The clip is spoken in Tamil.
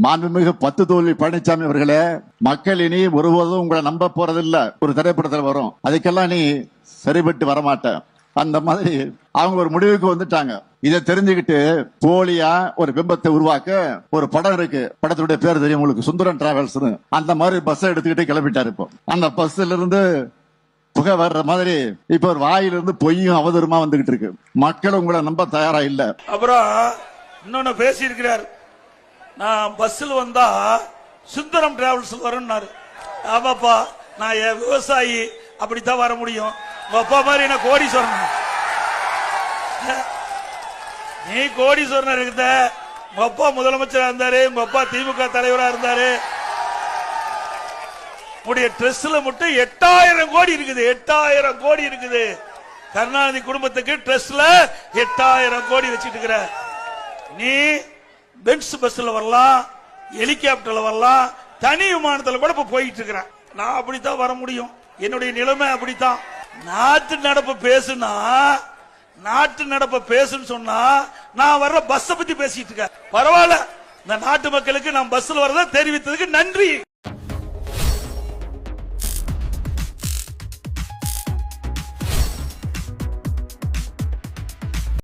மாண்புமிகு பத்துதோல்வி பழனிசாமி அவர்களே, மக்கள் இனி ஒருபோதும் உங்களை நம்ப போறதில்ல. ஒரு திரைப்படத்தில் வரும், அதுக்கெல்லாம் நீ சரிபட்டு வரமாட்ட. அந்த மாதிரி அவங்க ஒரு முடிவுக்கு வந்துட்டாங்க. இதை தெரிஞ்சுக்கிட்டு போலியா ஒரு பிம்பத்தை உருவாக்க ஒரு படம் இருக்கு. படத்துடைய பேர் தெரியும் உங்களுக்கு, சுந்தரம் டிராவல்ஸ். அந்த மாதிரி பஸ் எடுத்துக்கிட்டு கிளம்பிட்டாரு. இப்போ அந்த பஸ்ல இருந்து புகை வர்ற மாதிரி இப்ப ஒரு வாயிலிருந்து பொய்யும் அவதூறுமா வந்துகிட்டு இருக்கு. மக்கள் உங்களை நம்ப தயாரா இல்ல. அப்புறம் இன்னொன்னு பேசி இருக்கிறார், நான் பஸ்ல வந்தா சுந்தரம் டிராவல்ஸ் வரும்னாரு. ஆமாப்பா, நான் விவசாயி, அப்படித்தான் வர முடியும். உங்க அப்பா மாதிரி என்ன கோடீஸ்வரன்? நீ கோடீஸ்வரன் இருந்த, உங்க அப்பா முதலமைச்சரா இருந்தாரு, உங்க அப்பா திமுக தலைவரா இருந்தாரு. உடைய ட்ரெஸ்ல மட்டும் 8000 கோடி இருக்குது. 8000 கோடி இருக்குது. கருணாநிதி குடும்பத்துக்கு ட்ரெஸ்ல 8000 கோடி வச்சிட்டு இருக்கிற நீ பென்ஸ் பஸ்ல வரலாம், ஹெலிகாப்டர்ல வரலாம், தனி விமானத்துல கூட போயிட்டு இருக்கிற. நான் அப்படித்தான் வர முடியும். என்னுடைய நிலைமை அப்படித்தான். நாட்டு நடப்பு பேசுனா, நாட்டு நடப்ப பேசுன்னு சொன்னா நான் வர்ற பஸ் பத்தி பேசிட்டு இருக்கேன். பரவாயில்ல, இந்த நாட்டு மக்களுக்கு நான் பஸ்ல வரத தெரிவித்ததுக்கு நன்றி.